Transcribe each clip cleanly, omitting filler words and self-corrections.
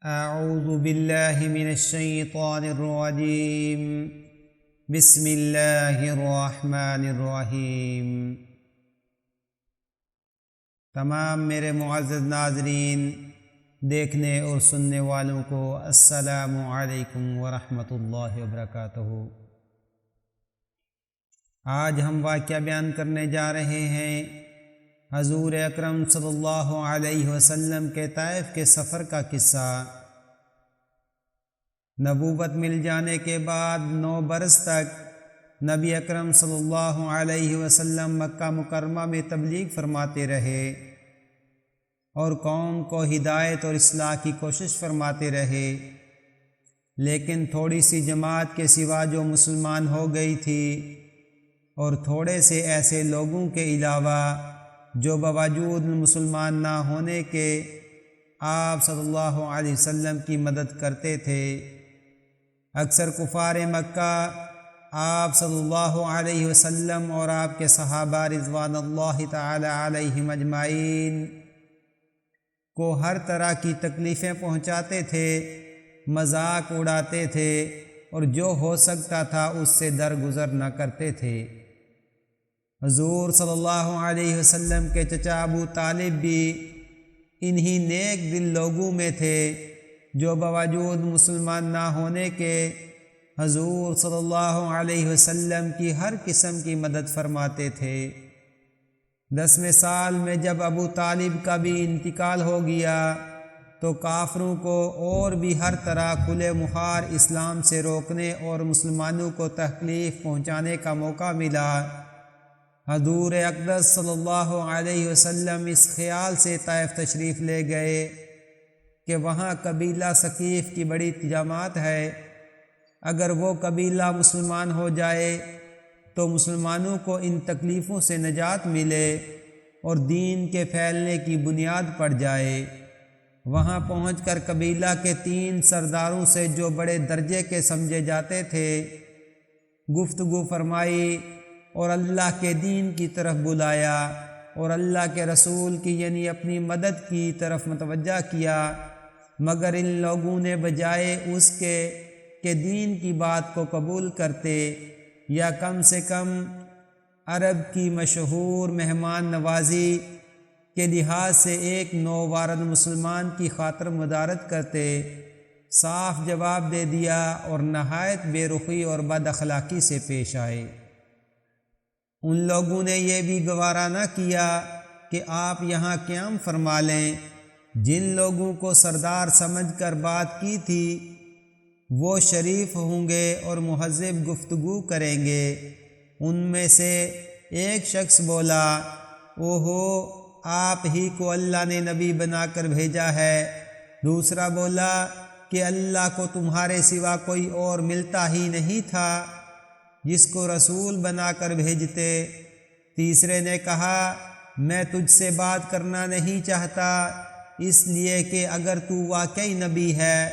اعوذ باللہ من الشیطان الرجیم بسم اللہ الرحمن الرحیم۔ تمام میرے معزز ناظرین، دیکھنے اور سننے والوں کو السلام علیکم ورحمۃ اللہ وبرکاتہ۔ آج ہم واقعہ بیان کرنے جا رہے ہیں حضور اکرم صلی اللہ علیہ وسلم کے طائف کے سفر کا قصہ۔ نبوت مل جانے کے بعد 9 برس تک نبی اکرم صلی اللہ علیہ وسلم مکہ مکرمہ میں تبلیغ فرماتے رہے اور قوم کو ہدایت اور اصلاح کی کوشش فرماتے رہے، لیکن تھوڑی سی جماعت کے سوا جو مسلمان ہو گئی تھی اور تھوڑے سے ایسے لوگوں کے علاوہ جو باوجود مسلمان نہ ہونے کے آپ صلی اللہ علیہ وسلم کی مدد کرتے تھے۔ اکثر کفار مکہ آپ صلی اللہ علیہ وسلم اور آپ کے صحابہ رضوان اللہ تعالی علیہم اجمعین کو ہر طرح کی تکلیفیں پہنچاتے تھے، مذاق اڑاتے تھے اور جو ہو سکتا تھا اس سے درگزر نہ کرتے تھے۔ حضور صلی اللہ علیہ وسلم کے چچا ابو طالب بھی انہی نیک دل لوگوں میں تھے جو باوجود مسلمان نہ ہونے کے حضور صلی اللہ علیہ وسلم کی ہر قسم کی مدد فرماتے تھے۔ 10ویں سال میں جب ابو طالب کا بھی انتقال ہو گیا تو کافروں کو اور بھی ہر طرح کھلے مخاط اسلام سے روکنے اور مسلمانوں کو تکلیف پہنچانے کا موقع ملا۔ حضور اقدس صلی اللہ علیہ وسلم اس خیال سے طائف تشریف لے گئے کہ وہاں قبیلہ ثقیف کی بڑی جماعت ہے، اگر وہ قبیلہ مسلمان ہو جائے تو مسلمانوں کو ان تکلیفوں سے نجات ملے اور دین کے پھیلنے کی بنیاد پڑ جائے۔ وہاں پہنچ کر قبیلہ کے 3 سرداروں سے جو بڑے درجے کے سمجھے جاتے تھے گفتگو فرمائی اور اللہ کے دین کی طرف بلایا اور اللہ کے رسول کی یعنی اپنی مدد کی طرف متوجہ کیا، مگر ان لوگوں نے بجائے اس کے کہ دین کی بات کو قبول کرتے یا کم سے کم عرب کی مشہور مہمان نوازی کے لحاظ سے ایک نووارد مسلمان کی خاطر مدارت کرتے، صاف جواب دے دیا اور نہایت بے رخی اور بد اخلاقی سے پیش آئے۔ ان لوگوں نے یہ بھی گوارا نہ کیا کہ آپ یہاں قیام فرما لیں۔ جن لوگوں کو سردار سمجھ کر بات کی تھی وہ شریف ہوں گے اور مہذب گفتگو کریں گے۔ ان میں سے ایک شخص بولا، اوہو، آپ ہی کو اللہ نے نبی بنا کر بھیجا ہے۔ دوسرا بولا کہ اللہ کو تمہارے سوا کوئی اور ملتا ہی نہیں تھا جس کو رسول بنا کر بھیجتے۔ تیسرے نے کہا، میں تجھ سے بات کرنا نہیں چاہتا اس لیے کہ اگر تو واقعی نبی ہے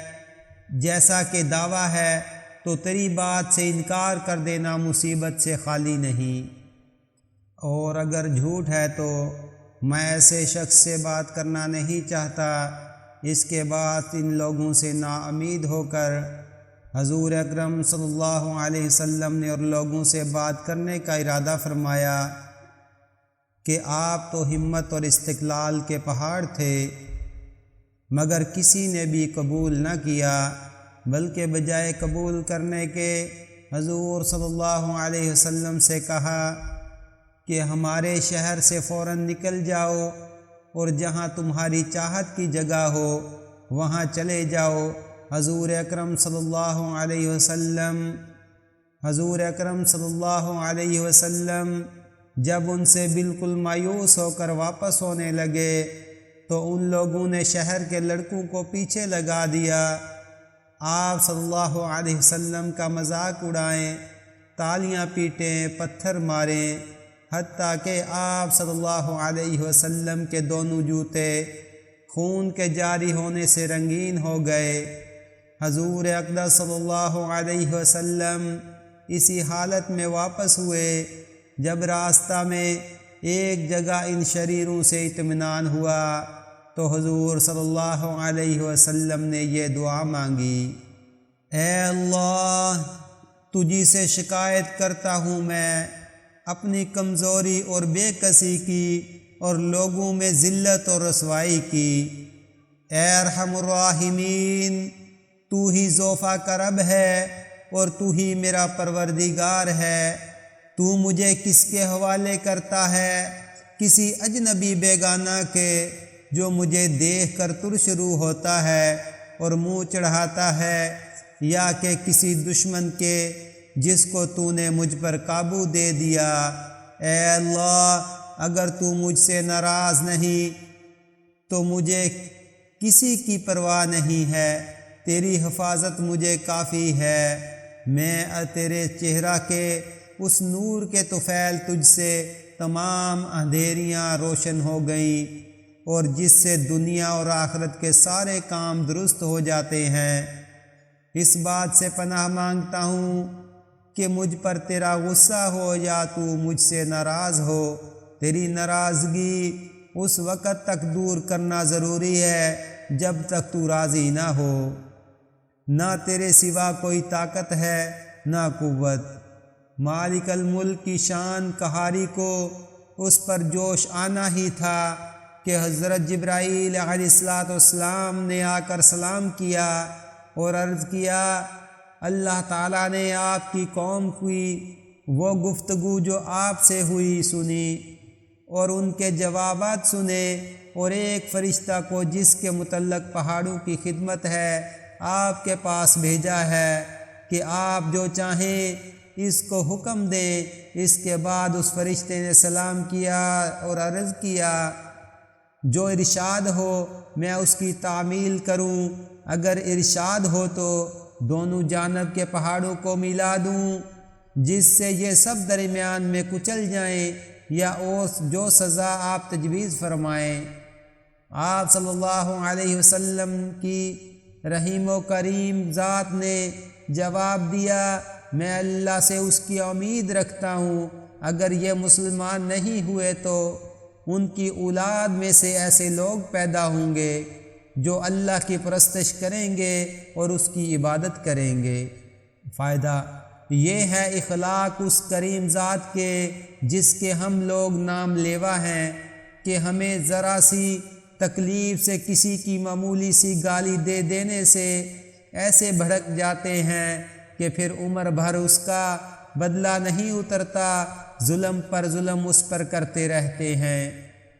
جیسا کہ دعویٰ ہے تو تیری بات سے انکار کر دینا مصیبت سے خالی نہیں، اور اگر جھوٹ ہے تو میں ایسے شخص سے بات کرنا نہیں چاہتا۔ اس کے بعد ان لوگوں سے نا امید ہو کر حضور اکرم صلی اللہ علیہ وسلم نے اور لوگوں سے بات کرنے کا ارادہ فرمایا کہ آپ تو ہمت اور استقلال کے پہاڑ تھے، مگر کسی نے بھی قبول نہ کیا، بلکہ بجائے قبول کرنے کے حضور صلی اللہ علیہ وسلم سے کہا کہ ہمارے شہر سے فوراً نکل جاؤ اور جہاں تمہاری چاہت کی جگہ ہو وہاں چلے جاؤ۔ حضور اکرم صلی اللہ علیہ وسلم جب ان سے بالکل مایوس ہو کر واپس ہونے لگے تو ان لوگوں نے شہر کے لڑکوں کو پیچھے لگا دیا، آپ صلی اللہ علیہ وسلم کا مذاق اڑائیں، تالیاں پیٹیں، پتھر ماریں، حتیٰ کہ آپ صلی اللہ علیہ وسلم کے دونوں جوتے خون کے جاری ہونے سے رنگین ہو گئے۔ حضور اقدس صلی اللہ علیہ وسلم اسی حالت میں واپس ہوئے جب راستہ میں ایک جگہ ان شریروں سے اطمینان ہوا تو حضور صلی اللہ علیہ وسلم نے یہ دعا مانگی، اے اللہ، تجھی سے شکایت کرتا ہوں میں اپنی کمزوری اور بے کسی کی اور لوگوں میں ذلت اور رسوائی کی۔ اے ارحم الراحمین، تو ہی ذوفا کا رب ہے اور تو ہی میرا پروردگار ہے۔ تو مجھے کس کے حوالے کرتا ہے؟ کسی اجنبی بیگانہ کے جو مجھے دیکھ کر ترشرو ہوتا ہے اور منہ چڑھاتا ہے، یا کہ کسی دشمن کے جس کو تو نے مجھ پر قابو دے دیا۔ اے اللہ، اگر تو مجھ سے ناراض نہیں تو مجھے کسی کی پرواہ نہیں ہے، تیری حفاظت مجھے کافی ہے۔ میں تیرے چہرہ کے اس نور کے طفیل تجھ سے تمام اندھیریاں روشن ہو گئیں، اور جس سے دنیا اور آخرت کے سارے کام درست ہو جاتے ہیں۔ اس بات سے پناہ مانگتا ہوں کہ مجھ پر تیرا غصہ ہو یا تو مجھ سے ناراض ہو۔ تیری ناراضگی اس وقت تک دور کرنا ضروری ہے جب تک تو راضی نہ ہو۔ نہ تیرے سوا کوئی طاقت ہے نہ قوت۔ مالک الملک کی شان قہاری کو اس پر جوش آنا ہی تھا کہ حضرت جبرائیل علیہ السلام نے آ کر سلام کیا اور عرض کیا، اللہ تعالیٰ نے آپ کی قوم کی وہ گفتگو جو آپ سے ہوئی سنی اور ان کے جوابات سنے، اور ایک فرشتہ کو جس کے متعلق پہاڑوں کی خدمت ہے آپ کے پاس بھیجا ہے کہ آپ جو چاہیں اس کو حکم دیں۔ اس کے بعد اس فرشتے نے سلام کیا اور عرض کیا، جو ارشاد ہو میں اس کی تعمیل کروں، اگر ارشاد ہو تو دونوں جانب کے پہاڑوں کو ملا دوں جس سے یہ سب درمیان میں کچل جائیں، یا جو سزا آپ تجویز فرمائیں۔ آپ صلی اللہ علیہ وسلم کی رحیم و کریم ذات نے جواب دیا، میں اللہ سے اس کی امید رکھتا ہوں، اگر یہ مسلمان نہیں ہوئے تو ان کی اولاد میں سے ایسے لوگ پیدا ہوں گے جو اللہ کی پرستش کریں گے اور اس کی عبادت کریں گے۔ فائدہ یہ ہے اخلاق اس کریم ذات کے جس کے ہم لوگ نام لیوا ہیں، کہ ہمیں ذرا سی تکلیف سے کسی کی معمولی سی گالی دے دینے سے ایسے بھڑک جاتے ہیں کہ پھر عمر بھر اس کا بدلہ نہیں اترتا، ظلم پر ظلم اس پر کرتے رہتے ہیں،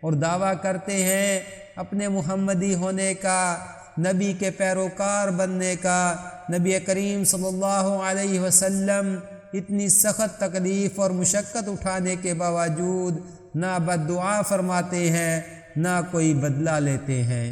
اور دعویٰ کرتے ہیں اپنے محمدی ہونے کا، نبی کے پیروکار بننے کا۔ نبی کریم صلی اللہ علیہ وسلم اتنی سخت تکلیف اور مشقت اٹھانے کے باوجود نہ بد دعا فرماتے ہیں نہ کوئی بدلہ لیتے ہیں۔